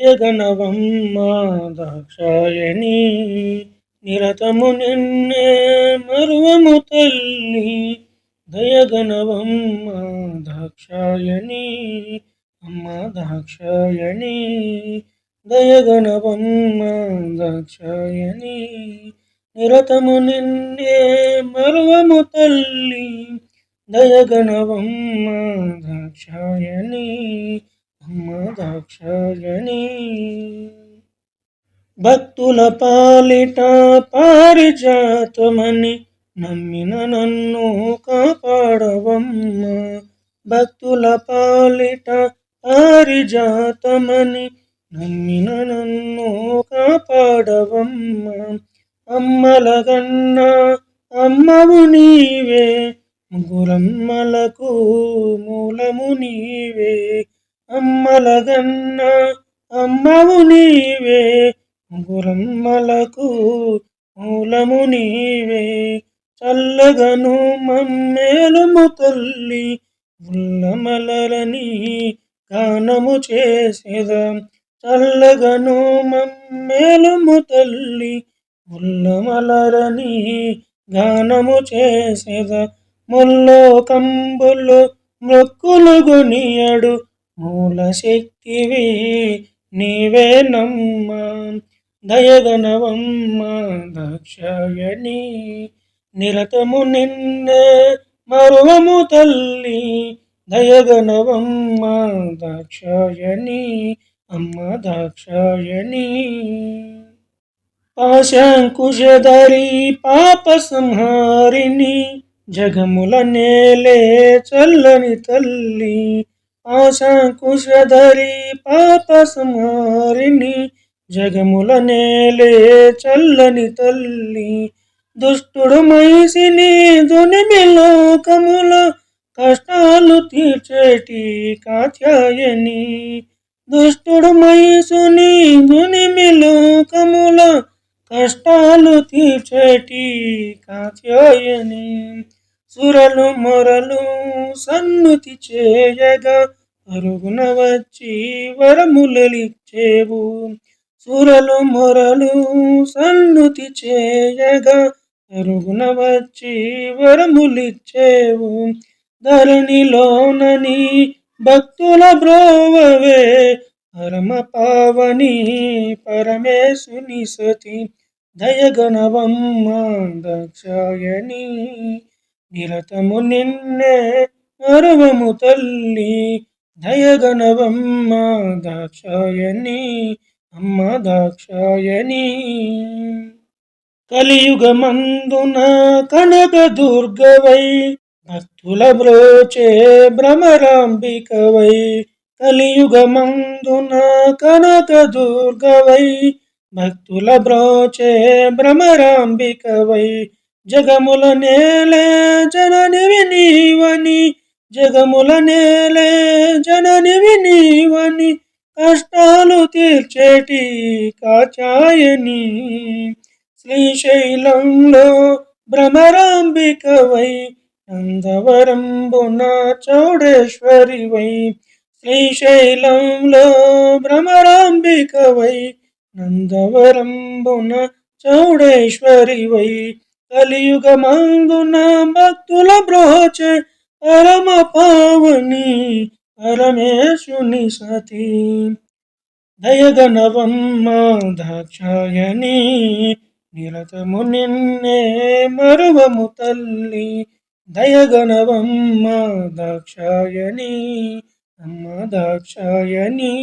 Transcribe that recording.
యగనవమ్మ దాక్షాయణి నిరతము నిన్నే మరువము తల్లి దయగనవమ్మ దాక్షాయణి అమ్మ దాక్షాయణి దయగనవమ్మ దాక్షాయణి నిరతము నిన్నే మరువము తల్లి దయగనవమ్మ దాక్షాయణి అమ్మ దాక్షాయణి భక్తుల పాలిట పారిజాతమని నమ్మిన నన్ను కాపాడవమ్మ భక్తుల పాలిట పారిజాతమని నమ్మిన నన్ను కాపాడవమ్మ అమ్మలగన్న అమ్మవు నీవే ముగురమ్మలకు మూలము నీవే అమ్మలగన్న అమ్మవు నీవే ముగురమ్మలకు మూలము నీవే చల్లగను మమ్మేలుము తల్లి ఉల్లమలరని గానము చేసేదా చల్లగను మమ్మేలుము తల్లి ఉల్లమలరని గానము చేసేదా ముల్లోకంబులు మృక్కులు గొనియడు మూల శక్తివి నీవేనమ్మ దయగనవమ్మ దాక్షాయణి నిరతము నిన్నే మరువము తల్లి దయగనవమ్మ దాక్షాయణి అమ్మ దాక్షాయణి పాశాంకుశధరి పాప సంహారిణి జగముల నేలే చల్లని తల్లి పాశాంకుశధరి పాప సంహారిణి జగముల నేలే చల్లని తల్లి దుష్టుడు మైసిని దునిమి లోకముల కష్టాలు తీర్చేటి కాత్యాయని దుష్టుడు మైసుని దునిమి లోకముల కష్టాలు తీర్చేటి కాత్యాయని సురలు మొరలు సన్నుతి చేయగా అరుగున వచ్చి వరములలిచ్చేవు సురలు మొరలు సన్నుతి చేయగా అరుగున వచ్చి వరములిచ్చేవు ధరణిలోనని భక్తుల బ్రోవవే పరమ పావని పరమేశుని సతి దయగనవమ్మ దాక్షాయణి నిరతము నిన్నే మరువము తల్లి దయగనవమ్మ దాక్షాయణి అమ్మ దాక్షాయణి కలియుగమందున కనక దుర్గవై భక్తుల బ్రోచే భ్రమరాంబికవై కలియుగమందున కనక దుర్గవై భక్తుల బ్రోచే భ్రమరాంబికవై జగముల నేలే జననివి నీవని జగముల నేలే జననివి నీవని కష్టాలు తీర్చేటి కాచాయని శ్రీశైలంలో భ్రమరాంబికవై నందవరంబున చౌడేశ్వరివై శ్రీశైలంలో భ్రమరాంబికవై నందవరంబున చౌడేశ్వరివై కలియుగమందున భక్తుల బ్రోచే పరమ పావని పరమేశుని సతి దయగనవమ్మ దాక్షాయణి నిరతము నిన్నే మరువము తల్లి దయగనవమ్మ దాక్షాయణి అమ్మ దాక్షాయణి